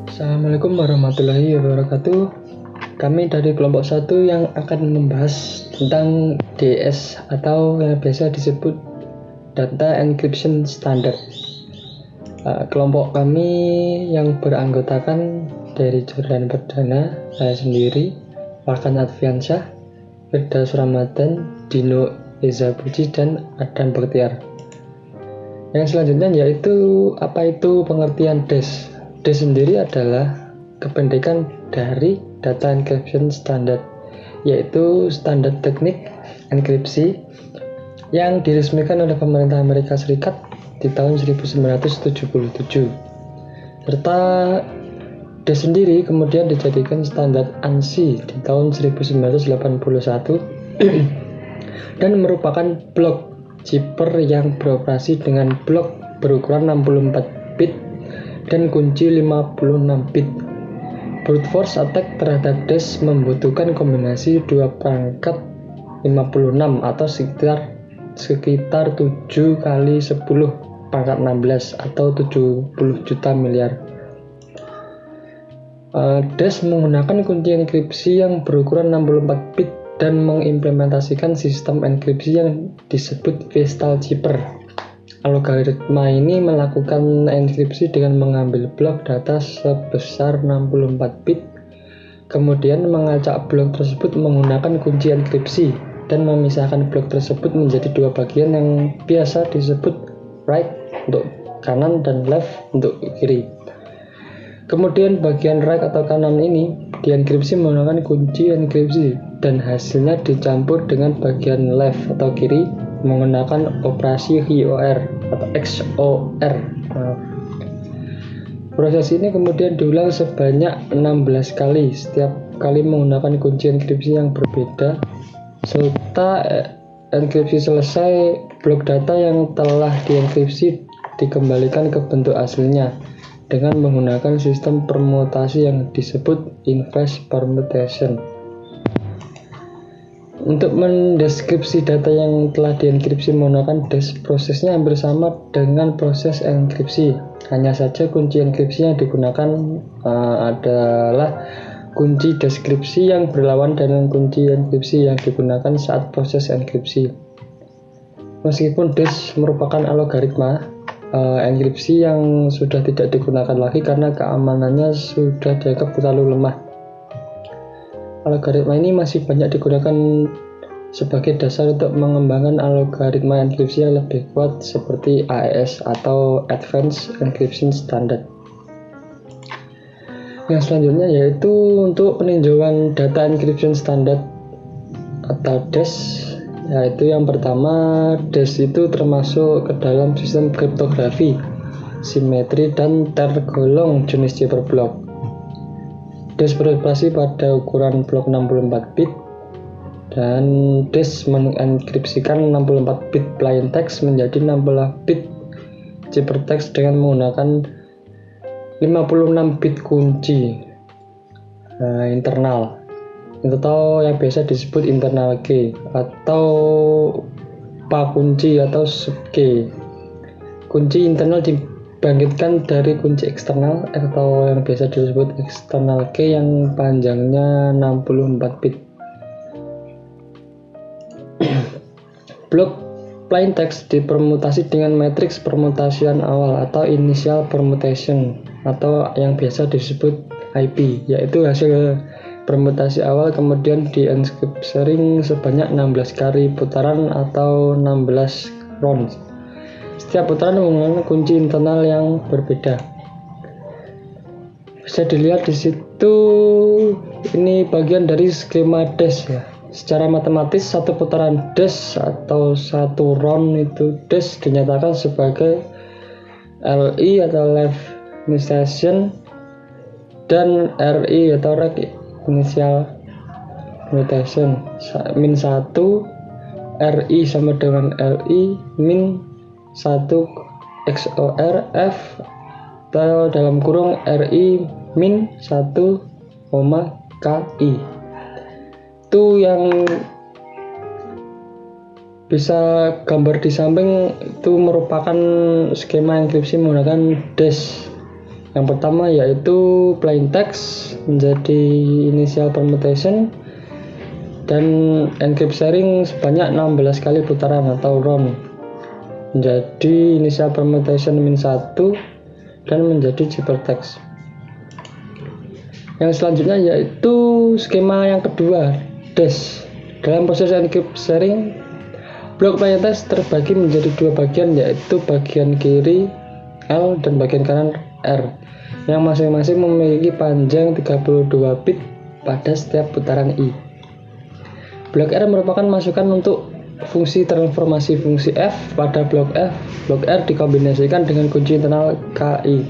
Assalamualaikum warahmatullahi wabarakatuh. Kami dari kelompok 1 yang akan membahas tentang DS atau yang biasa disebut Data Encryption Standard. Kelompok kami yang beranggotakan dari Jordan Perdana, saya sendiri, Farkan Adviansyah, Firdaus Ramadan, Dino Eza Puji, dan Adam Baktiar. Yang selanjutnya yaitu apa itu pengertian DES. DES sendiri adalah kependekan dari Data Encryption Standard, yaitu standar teknik enkripsi yang diresmikan oleh pemerintah Amerika Serikat di tahun 1977. Serta DES sendiri kemudian dijadikan standar ANSI di tahun 1981 dan merupakan blok zipper yang beroperasi dengan blok berukuran 64 bit dan kunci 56 bit. Brute force attack terhadap DES membutuhkan kombinasi dua perangkat 56 atau sekitar 7 kali 10 pangkat 16 atau 70 juta miliar. DES menggunakan kunci enkripsi yang berukuran 64 bit dan mengimplementasikan sistem enkripsi yang disebut crystal zipper. Algoritma ini melakukan enkripsi dengan mengambil blok data sebesar 64 bit, kemudian mengacak blok tersebut menggunakan kunci enkripsi dan memisahkan blok tersebut menjadi dua bagian yang biasa disebut right untuk kanan dan left untuk kiri. Kemudian bagian right atau kanan ini dienkripsi menggunakan kunci enkripsi dan hasilnya dicampur dengan bagian left atau kiri menggunakan operasi XOR atau XOR. Proses ini kemudian diulang sebanyak 16 kali, setiap kali menggunakan kunci enkripsi yang berbeda. Setelah enkripsi selesai, blok data yang telah dienkripsi dikembalikan ke bentuk aslinya dengan menggunakan sistem permutasi yang disebut inverse permutation. Untuk mendeskripsi data yang telah dienkripsi menggunakan DES, prosesnya hampir sama dengan proses enkripsi. Hanya saja kunci enkripsi yang digunakan adalah kunci deskripsi yang berlawan dengan kunci enkripsi yang digunakan saat proses enkripsi. Meskipun DES merupakan algoritma enkripsi yang sudah tidak digunakan lagi karena keamanannya sudah dianggap terlalu lemah. Algoritma ini masih banyak digunakan sebagai dasar untuk mengembangkan algoritma enkripsi yang lebih kuat seperti AES atau Advanced Encryption Standard. Yang selanjutnya yaitu untuk peninjauan Data Encryption Standard atau DES, yaitu yang pertama, DES itu termasuk ke dalam sistem kriptografi, simetri, dan tergolong jenis zipper block. DES beroperasi pada ukuran blok 64 bit dan DES mengenkripsikan 64 bit plain text menjadi 16 bit ciphertext dengan menggunakan 56 bit kunci internal atau yang biasa disebut internal key atau pakunci atau subkey. Kunci internal dibangkitkan dari kunci eksternal atau yang biasa disebut external key yang panjangnya 64 bit. Blok plain text dipermutasi dengan matriks permutasian awal atau initial permutation atau yang biasa disebut IP, yaitu hasil permutasi awal kemudian dienkripsi sebanyak 16 kali putaran atau 16 rounds. Setiap putaran menggunakan kunci internal yang berbeda. Bisa dilihat di situ, ini bagian dari skema DES ya. Secara matematis, satu putaran DES atau satu round itu DES dinyatakan sebagai LI atau left initiation dan RI atau right initial mutation. Min 1 RI sama dengan LI min 1 XOR F atau dalam kurung RI min 1, KI. Itu yang bisa gambar di samping itu merupakan skema enkripsi menggunakan DES. Yang pertama yaitu plain text menjadi initial permutation dan encrypt sharing sebanyak 16 kali putaran atau round menjadi initial permutation -1 dan menjadi ciphertext. Yang selanjutnya yaitu skema yang kedua, dash. Dalam proses encrypt sharing, blok plain text terbagi menjadi dua bagian, yaitu bagian kiri L dan bagian kanan R, yang masing-masing memiliki panjang 32 bit pada setiap putaran I. Blok R merupakan masukan untuk fungsi transformasi fungsi F pada blok F. Blok R dikombinasikan dengan kunci internal KI.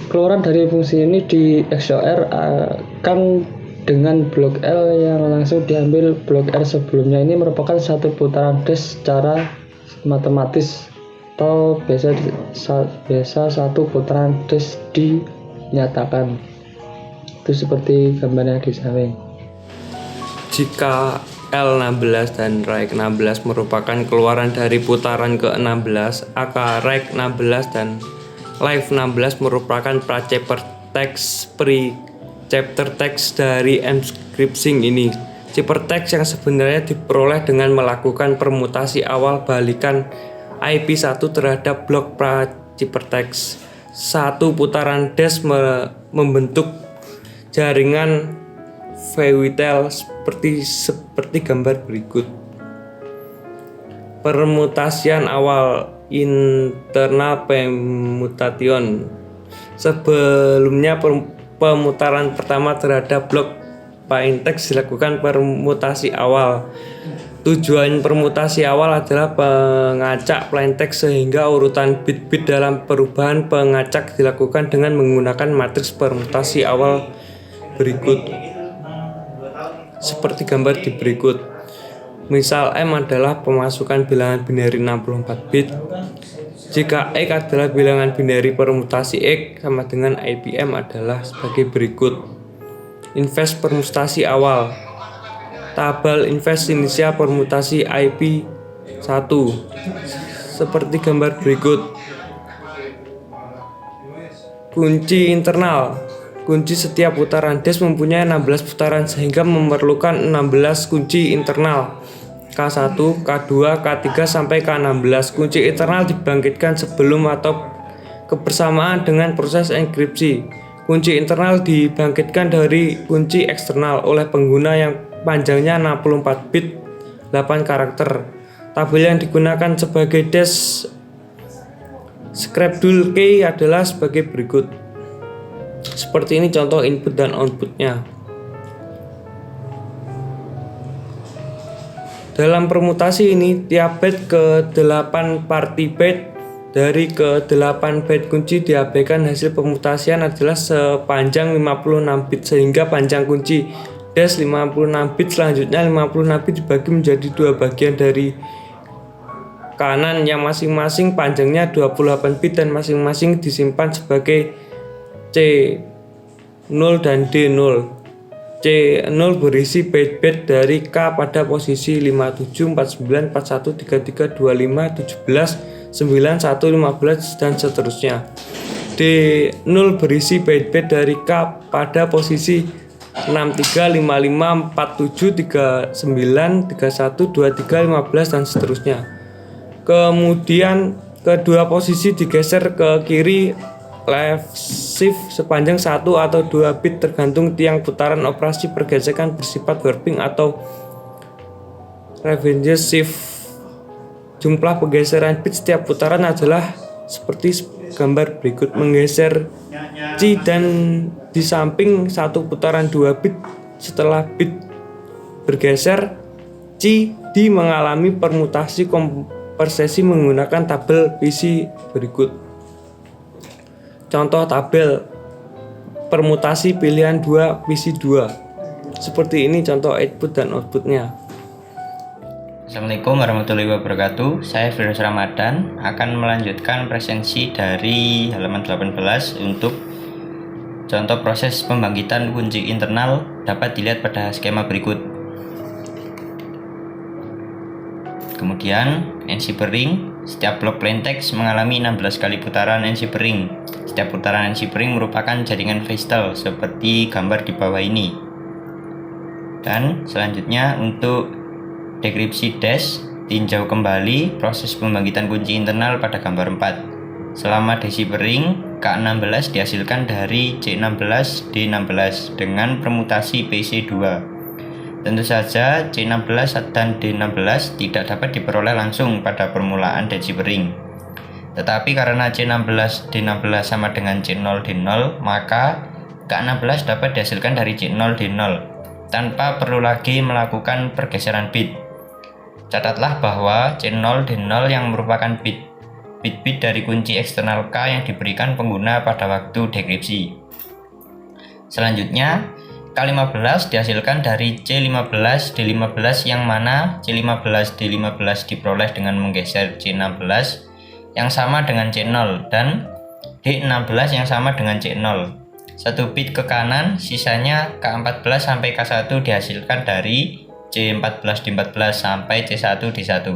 Keluaran dari fungsi ini di XOR akan dengan blok L yang langsung diambil blok R sebelumnya. Ini merupakan satu putaran dash secara matematis, atau biasa satu putaran dash dinyatakan. Itu seperti gambarnya di samping. Jika L16 dan RAID16 merupakan keluaran dari putaran ke-16, maka RAID16 dan Live16 merupakan pra-ciphertext pre-ciphertext dari encryption ini. Ciphertext yang sebenarnya diperoleh dengan melakukan permutasi awal balikan IP1 terhadap blok pra-ciphertext. Satu putaran dash membentuk jaringan VWTL seperti gambar berikut. Permutasian awal internal permutation. Sebelumnya pemutaran pertama terhadap blok plain text dilakukan permutasi awal. Tujuan permutasi awal adalah pengacak plain text sehingga urutan bit-bit dalam perubahan pengacak dilakukan dengan menggunakan matriks permutasi awal berikut. Seperti gambar di berikut. Misal M adalah pemasukan bilangan binary 64 bit. Jika X adalah bilangan binary permutasi X, sama dengan IPM adalah sebagai berikut. Invest permutasi awal. Tabel invest inisial permutasi IP 1. Seperti gambar berikut. Kunci internal. Kunci setiap putaran dash mempunyai 16 putaran sehingga memerlukan 16 kunci internal K1, K2, K3 sampai K16. Kunci internal dibangkitkan sebelum atau kebersamaan dengan proses enkripsi. Kunci internal dibangkitkan dari kunci eksternal oleh pengguna yang panjangnya 64 bit 8 karakter. Tabel yang digunakan sebagai dash schedule key adalah sebagai berikut. Seperti ini contoh input dan outputnya. Dalam permutasi ini, tiap byte ke-8 party byte dari ke-8 byte kunci diabaikan. Hasil permutasian adalah sepanjang 56 bit sehingga panjang kunci dash 56 bit. Selanjutnya 56 bit dibagi menjadi dua bagian dari kanan yang masing-masing panjangnya 28 bit dan masing-masing disimpan sebagai C0 dan D0. C0 berisi byte-byte dari K pada posisi 57, 49, 41, 33, 25, 17, 9, 1, 15 dan seterusnya. D0 berisi byte-byte dari K pada posisi 63, 55, 47, 39, 31, 23, 15 dan seterusnya. Kemudian kedua posisi digeser ke kiri left shift sepanjang 1 atau 2 bit tergantung tiang putaran operasi. Pergesekan bersifat warping atau revenge shift. Jumlah pergeseran bit setiap putaran adalah seperti gambar berikut. Menggeser C dan di samping satu putaran 2 bit setelah bit bergeser C D mengalami permutasi konversi menggunakan tabel PC berikut. Contoh tabel permutasi pilihan 2 PC2. Seperti ini contoh input dan outputnya. Assalamualaikum warahmatullahi wabarakatuh. Saya Firdaus Ramadan akan melanjutkan presensi dari halaman 18 untuk contoh proses pembangkitan kunci internal dapat dilihat pada skema berikut. Kemudian NC ring, setiap blok plaintext mengalami 16 kali putaran NC ring. Setiap putaran NC ring merupakan jaringan kristal seperti gambar di bawah ini. Dan selanjutnya untuk dekripsi dash, tinjau kembali proses pembangkitan kunci internal pada gambar 4. Selama deciphering, K16 dihasilkan dari C16 D16 dengan permutasi PC2. Tentu saja C16 dan D16 tidak dapat diperoleh langsung pada permulaan deciphering. Tetapi karena C16 D16 sama dengan C0 D0, maka K16 dapat dihasilkan dari C0 D0 tanpa perlu lagi melakukan pergeseran bit. Catatlah bahwa C0 D0 yang merupakan bit-bit dari kunci eksternal K yang diberikan pengguna pada waktu dekripsi. Selanjutnya, K15 dihasilkan dari C15 D15 yang mana C15 D15 diperoleh dengan menggeser C16 yang sama dengan C0 dan D16 yang sama dengan C0. 1 bit ke kanan, sisanya K14 sampai K1 dihasilkan dari C14 D14 sampai C1 D1.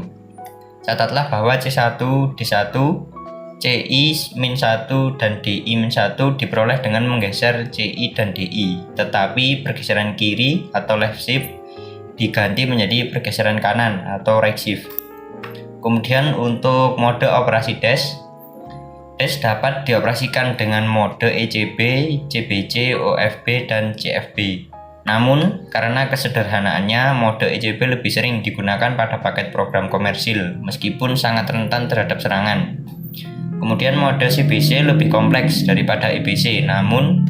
Catatlah bahwa C1 D1, CI-1 dan DI-1 diperoleh dengan menggeser CI dan DI, tetapi pergeseran kiri atau left shift diganti menjadi pergeseran kanan atau right shift. Kemudian untuk mode operasi dash dapat dioperasikan dengan mode ECB, CBC, OFB, dan CFB. Namun, karena kesederhanaannya, mode ECB lebih sering digunakan pada paket program komersil, meskipun sangat rentan terhadap serangan. Kemudian mode CBC lebih kompleks daripada EBC, namun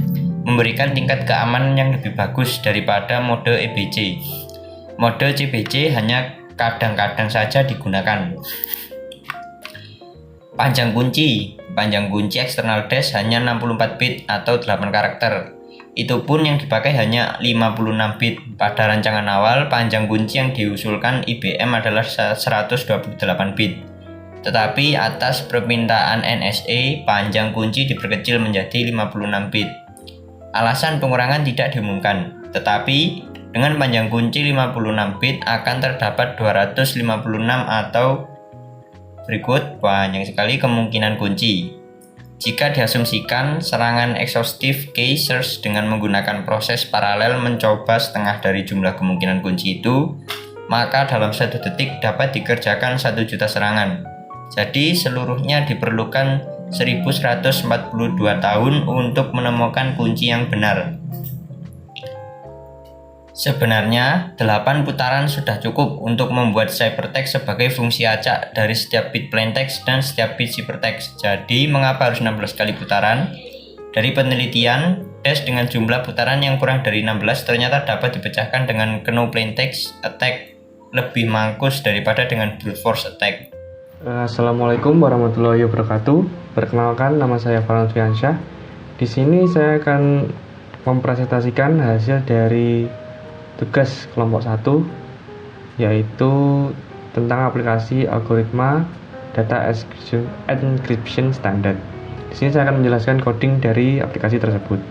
memberikan tingkat keamanan yang lebih bagus daripada mode EBC. Mode CBC hanya kadang-kadang saja digunakan. Panjang kunci eksternal dash hanya 64 bit atau 8 karakter. Itu pun yang dipakai hanya 56 bit. Pada rancangan awal, panjang kunci yang diusulkan IBM adalah 128 bit. Tetapi atas permintaan NSA, panjang kunci diperkecil menjadi 56 bit. Alasan pengurangan tidak diumumkan, tetapi dengan panjang kunci 56 bit akan terdapat 256 atau berikut banyak sekali kemungkinan kunci. Jika diasumsikan serangan exhaustive key search dengan menggunakan proses paralel mencoba setengah dari jumlah kemungkinan kunci itu, maka dalam 1 detik dapat dikerjakan 1 juta serangan. Jadi seluruhnya diperlukan 1142 tahun untuk menemukan kunci yang benar. Sebenarnya, 8 putaran sudah cukup untuk membuat ciphertext sebagai fungsi acak dari setiap bit plaintext dan setiap bit ciphertext. Jadi, mengapa harus 16 kali putaran? Dari penelitian, dash dengan jumlah putaran yang kurang dari 16 ternyata dapat dipecahkan dengan kno plaintext attack lebih mampus daripada dengan brute force attack. Assalamualaikum warahmatullahi wabarakatuh. Perkenalkan, nama saya Farhan Fiansyah. Di sini saya akan mempresentasikan hasil dari tugas kelompok 1, yaitu tentang aplikasi algoritma data encryption standard. Di sini saya akan menjelaskan coding dari aplikasi tersebut.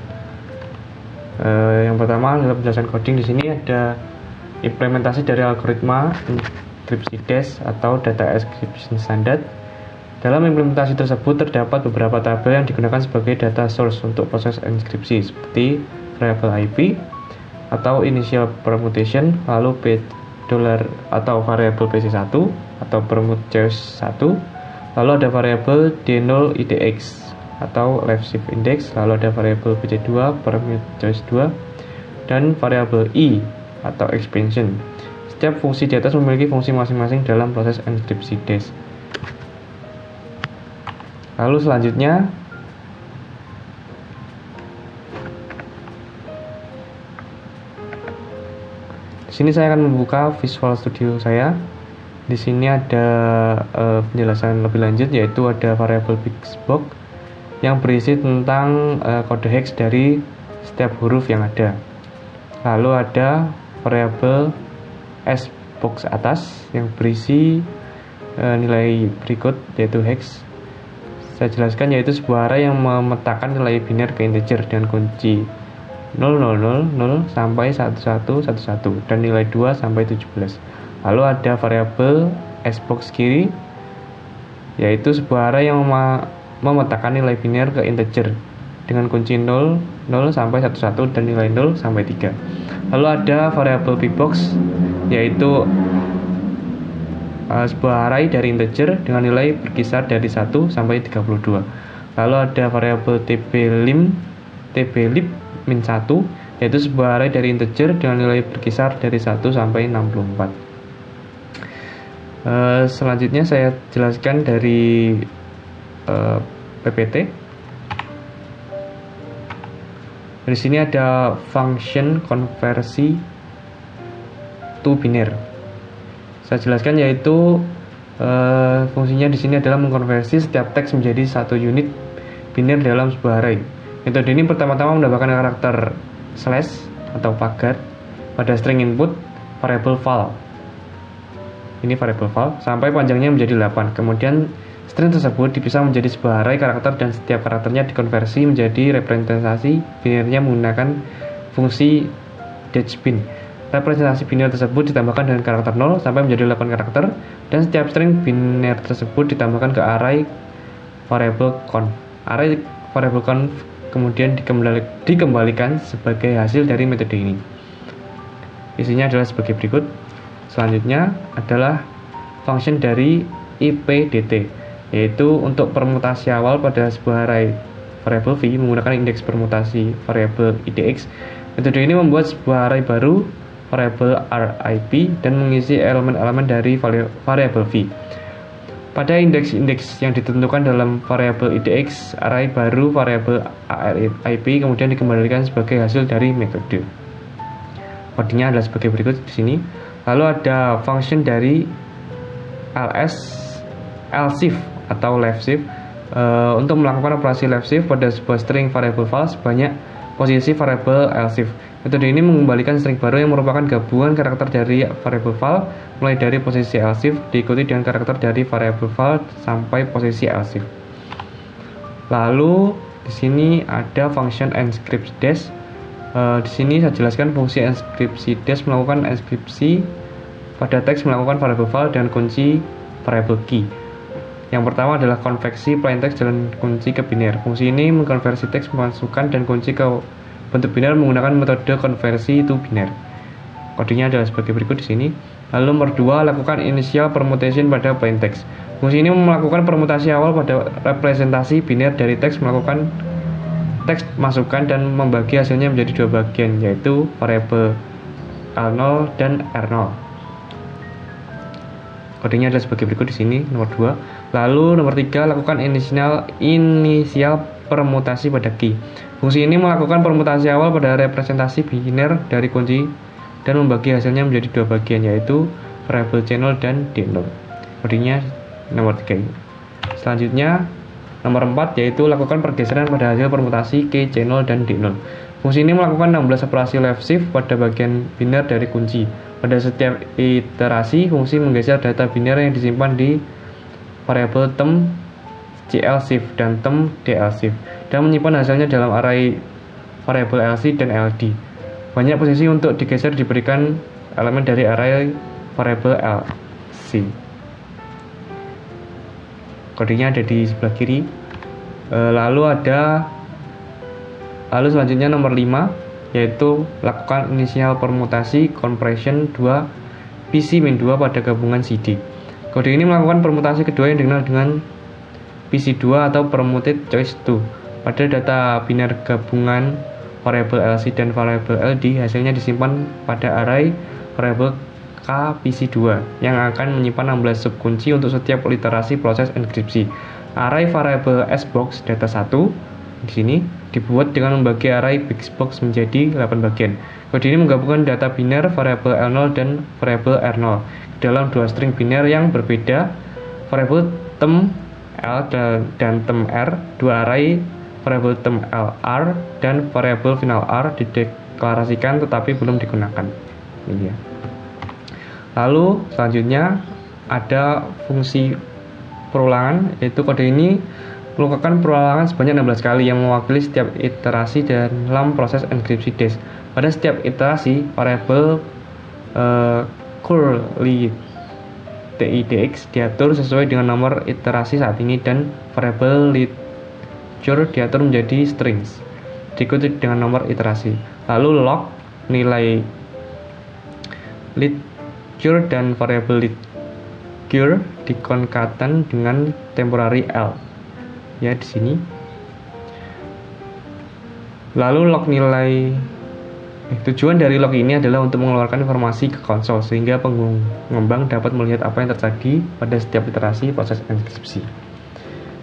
Yang pertama adalah penjelasan coding. Di sini ada implementasi dari algoritma enkripsi dash atau data encryption standard. Dalam implementasi tersebut terdapat beberapa tabel yang digunakan sebagai data source untuk proses enkripsi, seperti variable IP atau initial permutation, lalu $, atau variable PC1 atau permute choice 1, lalu ada variable D0 IDX atau left shift index, lalu ada variable PC2 permute choice 2, dan variable I atau expansion. Setiap fungsi di atas memiliki fungsi masing-masing dalam proses enkripsi dash. Lalu selanjutnya di sini saya akan membuka Visual Studio saya. Di sini ada penjelasan lebih lanjut, yaitu ada variable Bigbox yang berisi tentang kode hex dari setiap huruf yang ada. Lalu ada variable Sbox atas yang berisi nilai berikut, yaitu hex. Saya jelaskan, yaitu sebuah array yang memetakan nilai biner ke integer dengan kunci 0000 sampai 1111 dan nilai 2 sampai 17. Lalu ada variabel S-box kiri, yaitu sebuah array yang memetakan nilai biner ke integer dengan kunci 0, 0 sampai 11 dan nilai 0 sampai 3. Lalu ada variabel p-box, yaitu sebuah array dari integer dengan nilai berkisar dari 1 sampai 32. Lalu ada variabel tblib min 1, yaitu sebuah array dari integer dengan nilai berkisar dari 1 sampai 64. Selanjutnya saya jelaskan dari PPT. Di sini ada function konversi to biner. Saya jelaskan yaitu fungsinya di sini adalah mengkonversi setiap teks menjadi satu unit biner dalam sebuah array. Metode ini pertama-tama menambahkan karakter slash atau pagar pada string input variable val. Ini variable val sampai panjangnya menjadi 8. Kemudian string tersebut dipisah menjadi sebuah array karakter dan setiap karakternya dikonversi menjadi representasi binernya menggunakan fungsi detbin. Representasi biner tersebut ditambahkan dengan karakter 0 sampai menjadi 8 karakter dan setiap string biner tersebut ditambahkan ke array variable conf. Array variable conf kemudian dikembalikan sebagai hasil dari metode ini. Isinya adalah sebagai berikut. Selanjutnya adalah function dari ipdt, yaitu untuk permutasi awal pada sebuah array variable v menggunakan indeks permutasi variable idx. Metode ini membuat sebuah array baru variable rip dan mengisi elemen-elemen dari variable v. Pada indeks-indeks yang ditentukan dalam variable idx, array baru variable arip kemudian dikembalikan sebagai hasil dari metode. Kodenya adalah sebagai berikut di sini. Lalu ada function dari lsif atau leftshift untuk melakukan operasi leftshift pada sebuah string variable val sebanyak posisi variable lsif. Metode ini mengembalikan string baru yang merupakan gabungan karakter dari variable val mulai dari posisi lsif diikuti dengan karakter dari variable val sampai posisi lsif. Lalu di sini ada function enscript-dash. Di sini saya jelaskan fungsi enscript-dash melakukan enskripsi pada teks melakukan variable val dan kunci variable key. Yang pertama adalah konversi plaintext dan kunci ke biner. Fungsi ini mengkonversi teks masukkan dan kunci ke bentuk biner menggunakan metode konversi to biner. Kodenya adalah sebagai berikut di sini. Lalu nomor 2, lakukan initial permutation pada plaintext. Fungsi ini melakukan permutasi awal pada representasi biner dari teks melakukan teks masukkan dan membagi hasilnya menjadi dua bagian, yaitu variabel L0 dan R0. Kodenya adalah sebagai berikut di sini, nomor 2. Lalu nomor 3, lakukan initial permutasi pada key. Fungsi ini melakukan permutasi awal pada representasi biner dari kunci dan membagi hasilnya menjadi dua bagian, yaitu variabel channel dan D0. Kodenya nomor 3 ini. Selanjutnya nomor 4, yaitu lakukan pergeseran pada hasil permutasi key, channel, dan D0. Fungsi ini melakukan 16 operasi left shift pada bagian biner dari kunci. Pada setiap iterasi, fungsi menggeser data biner yang disimpan di variabel term clsif dan term dlsif dan menyimpan hasilnya dalam array variabel lc dan ld. Banyak posisi untuk digeser diberikan elemen dari array variabel lc. Kodenya ada di sebelah kiri. Lalu selanjutnya nomor 5, yaitu lakukan initial permutasi compression 2 PC-2 pada gabungan CD. Kode ini melakukan permutasi kedua yang dikenal dengan PC2 atau permuted choice 2 pada data biner gabungan variabel LC dan variabel LD. Hasilnya disimpan pada array variabel K PC2 yang akan menyimpan 16 subkunci untuk setiap literasi proses enkripsi. Array variabel S-box data 1 di sini dibuat dengan membagi array Bigbox menjadi 8 bagian. Kode ini menggabungkan data biner variabel L0 dan variabel R0 dalam dua string biner yang berbeda. Variabel term L dan term R, dua array variabel term LR dan variabel final R dideklarasikan tetapi belum digunakan. Ini ya. Lalu selanjutnya ada fungsi perulangan, yaitu kode ini melakukan perulangan sebanyak 16 kali yang mewakili setiap iterasi dalam proses enkripsi dash. Pada setiap iterasi, variabel curly TIDX diatur sesuai dengan nomor iterasi saat ini dan variabel literature diatur menjadi strings diikuti dengan nomor iterasi. Lalu log nilai literature dan variabel literature dikonkaten dengan temporary L ya di sini. Lalu log nilai tujuan dari log ini adalah untuk mengeluarkan informasi ke konsol sehingga pengembang dapat melihat apa yang terjadi pada setiap iterasi proses enkripsi.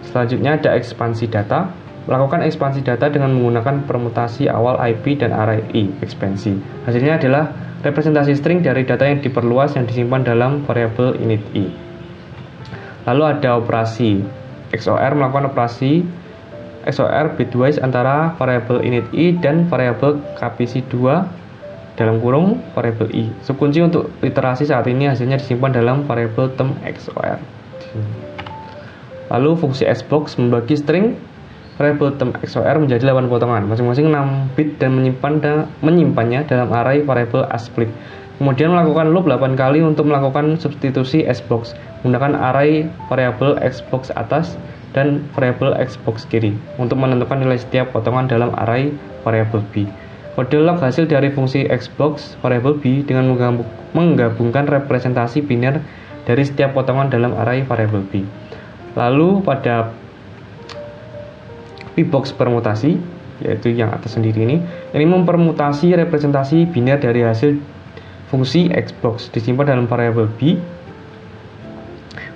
Selanjutnya ada ekspansi data. Melakukan ekspansi data dengan menggunakan permutasi awal IP dan array I ekspansi. Hasilnya adalah representasi string dari data yang diperluas yang disimpan dalam variabel init I. Lalu ada operasi XOR. Melakukan operasi XOR bitwise antara variabel init I dan variabel kpc2 dalam kurung variabel I. Subkunci untuk iterasi saat ini hasilnya disimpan dalam variabel term XOR. Lalu fungsi sbox membagi string variabel term XOR menjadi 8 potongan, masing-masing 6 bit dan menyimpannya dalam array variabel asplit. Kemudian melakukan loop 8 kali untuk melakukan substitusi sbox menggunakan array variabel xbox atas dan variabel xbox kiri untuk menentukan nilai setiap potongan dalam array variabel b. Kode log hasil dari fungsi xbox variabel b dengan menggabungkan representasi biner dari setiap potongan dalam array variabel b. Lalu pada pbox permutasi, yaitu yang atas sendiri ini mempermutasi representasi biner dari hasil fungsi xbox disimpan dalam variabel b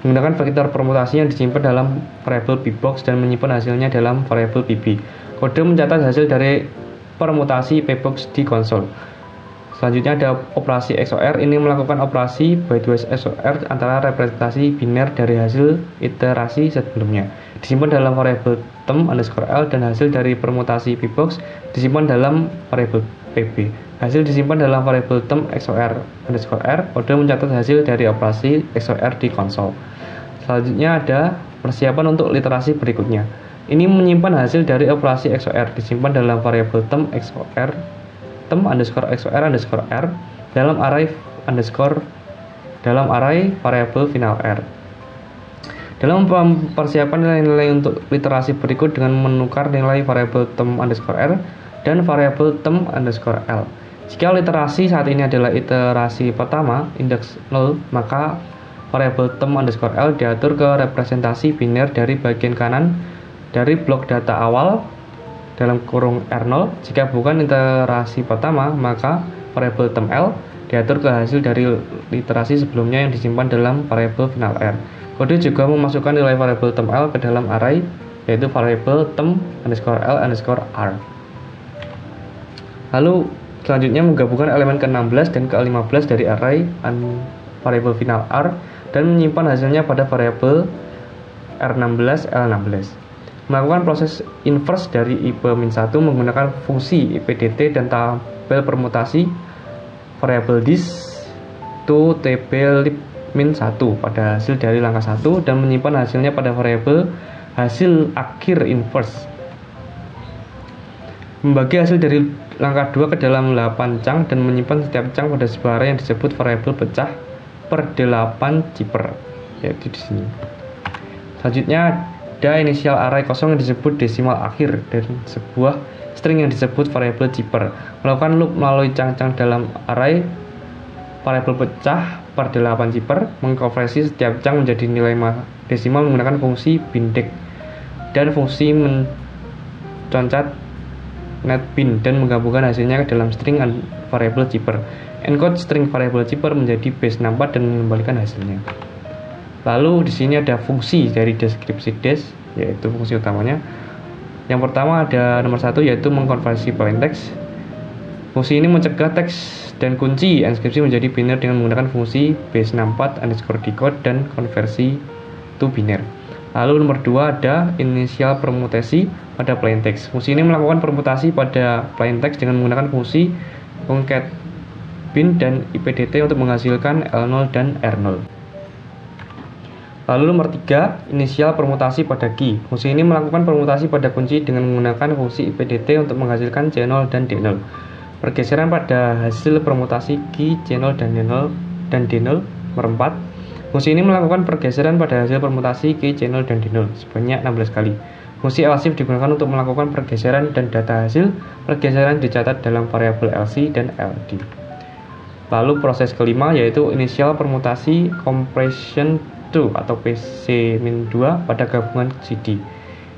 menggunakan vektor permutasi yang disimpan dalam variabel pbox dan menyimpan hasilnya dalam variabel pb. Kode mencatat hasil dari permutasi pbox di konsol. Selanjutnya ada operasi XOR. Ini melakukan operasi bitwise XOR antara representasi biner dari hasil iterasi sebelumnya disimpan dalam variabel term underscore L dan hasil dari permutasi pbox disimpan dalam variabel pb. Hasil disimpan dalam variabel term XOR underscore R. Kode mencatat hasil dari operasi XOR di konsol. Selanjutnya ada persiapan untuk literasi berikutnya. Ini menyimpan hasil dari operasi XOR disimpan dalam variabel term XOR term underscore XOR underscore R dalam array variabel final R. Dalam mempersiapkan nilai-nilai untuk literasi berikut dengan menukar nilai variabel term underscore R dan variabel term underscore L. Jika literasi saat ini adalah iterasi pertama, indeks 0, maka variabel term underscore L diatur ke representasi biner dari bagian kanan dari blok data awal dalam kurung R0. Jika bukan iterasi pertama, maka variabel term L diatur ke hasil dari literasi sebelumnya yang disimpan dalam variabel final R. Kode juga memasukkan nilai variabel term L ke dalam array, yaitu variabel term underscore L underscore R. Lalu selanjutnya menggabungkan elemen ke-16 dan ke-15 dari array variabel final R dan menyimpan hasilnya pada variabel R16 L16. Melakukan proses inverse dari IP-1 menggunakan fungsi IPDT dan tabel permutasi variabel this to table min1 pada hasil dari langkah 1 dan menyimpan hasilnya pada variabel hasil akhir inverse. Membagi hasil dari langkah 2 ke dalam 8 chunk dan menyimpan setiap chunk pada sebuah array yang disebut variabel pecah per 8 zipper, yaitu di sini. Selanjutnya ada inisial array kosong yang disebut desimal akhir dan sebuah string yang disebut variabel zipper. Melakukan loop melalui chunk-chunk dalam array variabel pecah per 8 zipper, mengkonversi setiap chunk menjadi nilai desimal menggunakan fungsi bindex dan fungsi menconcat netbin dan menggabungkan hasilnya ke dalam string variabel zipper. Encode string variabel zipper menjadi base 64 dan mengembalikan hasilnya. Lalu di sini ada fungsi dari deskripsi des, yaitu fungsi utamanya. Yang pertama ada nomor 1, yaitu mengkonversi plaintext. Fungsi ini mencegah teks dan kunci inskripsi menjadi biner dengan menggunakan fungsi base 64 underscore decode dan konversi to biner. Lalu nomor 2 ada inisial permutasi pada plaintext. Fungsi ini melakukan permutasi pada plaintext dengan menggunakan fungsi concat bin dan IPDT untuk menghasilkan L0 dan R0. Lalu nomor 3, inisial permutasi pada key. Fungsi ini melakukan permutasi pada kunci dengan menggunakan fungsi IPDT untuk menghasilkan C0 dan D0. Pergeseran pada hasil permutasi key C0 dan D0 nomor 4. Fungsi ini melakukan pergeseran pada hasil permutasi key channel dan D0 sebanyak 16 kali. Fungsi else digunakan untuk melakukan pergeseran dan data hasil pergeseran dicatat dalam variabel LC dan LD. Lalu proses kelima yaitu initial permutasi compression to atau PC-2 pada gabungan CD.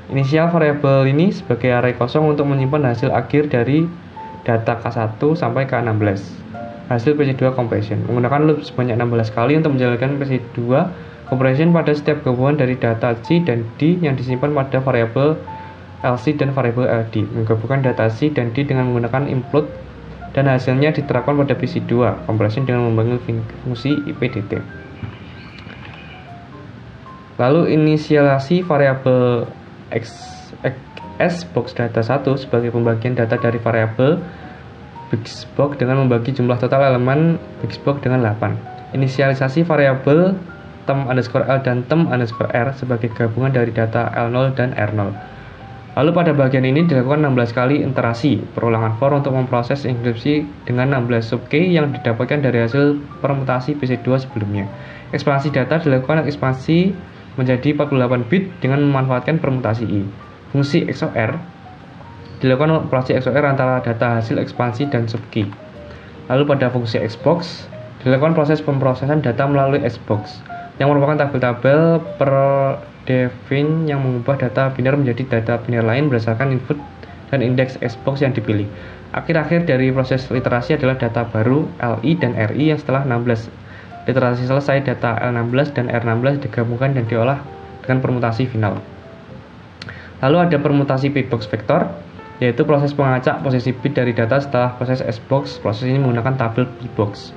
Inisial variabel ini sebagai array kosong untuk menyimpan hasil akhir dari data K1 sampai K16. Hasil PC2 compression menggunakan loop sebanyak 16 kali untuk menjalankan PC2 compression pada setiap gabungan dari data C dan D yang disimpan pada variabel LC dan variabel LD. Menggabungkan data C dan D dengan menggunakan include dan hasilnya diterapkan pada PC2 compression dengan membangun fungsi IPDT. Lalu inisialisasi variabel Xbox data 1 sebagai pembagian data dari variabel Bixbox dengan membagi jumlah total elemen Bixbox dengan 8. Inisialisasi variabel tem_L dan tem_R sebagai gabungan dari data L0 dan R0. Lalu pada bagian ini dilakukan 16 kali iterasi perulangan for untuk memproses enkripsi dengan 16 sub key yang didapatkan dari hasil permutasi PC2 sebelumnya. Ekspansi data dilakukan ekspansi menjadi 48 bit dengan memanfaatkan permutasi I. Fungsi XOR dilakukan operasi XOR antara data hasil ekspansi dan subkey. Lalu pada fungsi Xbox dilakukan proses pemrosesan data melalui Xbox yang merupakan tabel-tabel per define yang mengubah data biner menjadi data biner lain berdasarkan input dan indeks Xbox yang dipilih. Akhir-akhir dari proses literasi adalah data baru LI dan RI yang setelah 16 literasi selesai data L16 dan R16 digabungkan dan diolah dengan permutasi final. Lalu ada permutasi pitbox vektor, yaitu proses pengacak posisi bit dari data setelah proses Xbox. Proses ini menggunakan tabel pitbox.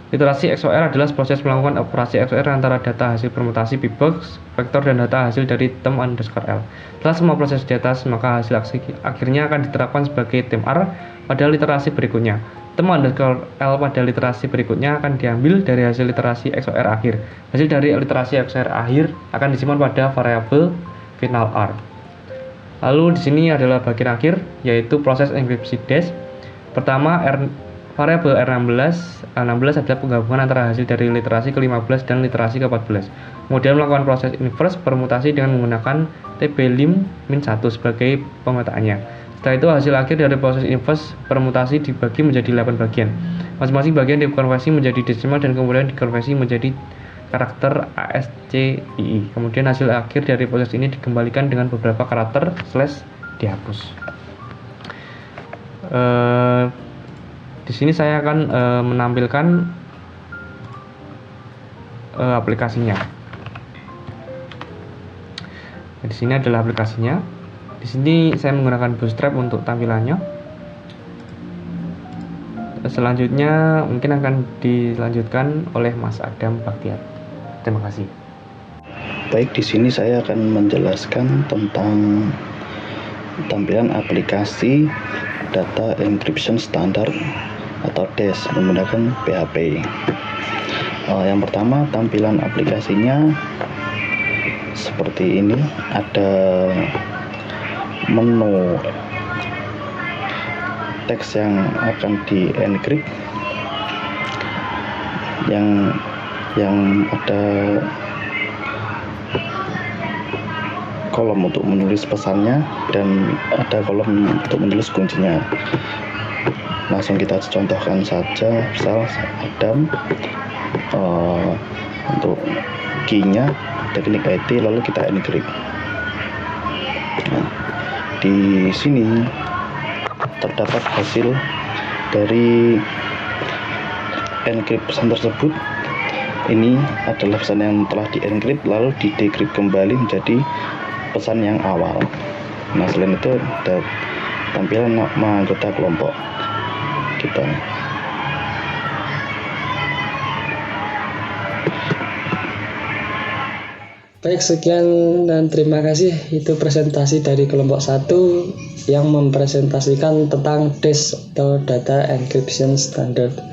Literasi XOR adalah proses melakukan operasi XOR antara data hasil permutasi pitbox, vektor dan data hasil dari tem_L. Setelah semua proses di atas, maka hasil akhirnya akan diterapkan sebagai tem_R pada literasi berikutnya. Tem_L pada literasi berikutnya akan diambil dari hasil literasi XOR akhir. Hasil dari literasi XOR akhir akan disimpan pada variabel final R. Lalu di sini adalah bagian akhir, yaitu proses enkripsi dash. Pertama, variabel R16 adalah penggabungan antara hasil dari literasi ke-15 dan literasi ke-14. Kemudian melakukan proses inverse permutasi dengan menggunakan TB_1 sebagai pemetaannya. Setelah itu hasil akhir dari proses inverse permutasi dibagi menjadi 8 bagian. Masing-masing bagian dikonversi menjadi desimal dan kemudian dikonversi menjadi karakter ASCII. Kemudian hasil akhir dari proses ini dikembalikan dengan beberapa karakter / dihapus. Di sini saya akan menampilkan aplikasinya. Di sini adalah aplikasinya. Di sini saya menggunakan Bootstrap untuk tampilannya. Selanjutnya mungkin akan dilanjutkan oleh Mas Adam Baktiar. Terima kasih. Baik, di sini saya akan menjelaskan tentang tampilan aplikasi data encryption standar atau DES menggunakan PHP. Yang pertama, tampilan aplikasinya seperti ini. Ada menu teks yang akan di encrypt, yang ada kolom untuk menulis pesannya dan ada kolom untuk menulis kuncinya. Langsung kita contohkan saja. Misal Adam untuk key-nya teknik IT, lalu kita encrypt. Nah, di sini terdapat hasil dari encrypt pesan tersebut. Ini adalah pesan yang telah di-encrypt lalu di-decrypt kembali menjadi pesan yang awal. Nah, selain itu ada tampilan nama anggota kelompok kita. Baik, sekian dan terima kasih. Itu presentasi dari kelompok 1 yang mempresentasikan tentang DES atau Data Encryption Standard.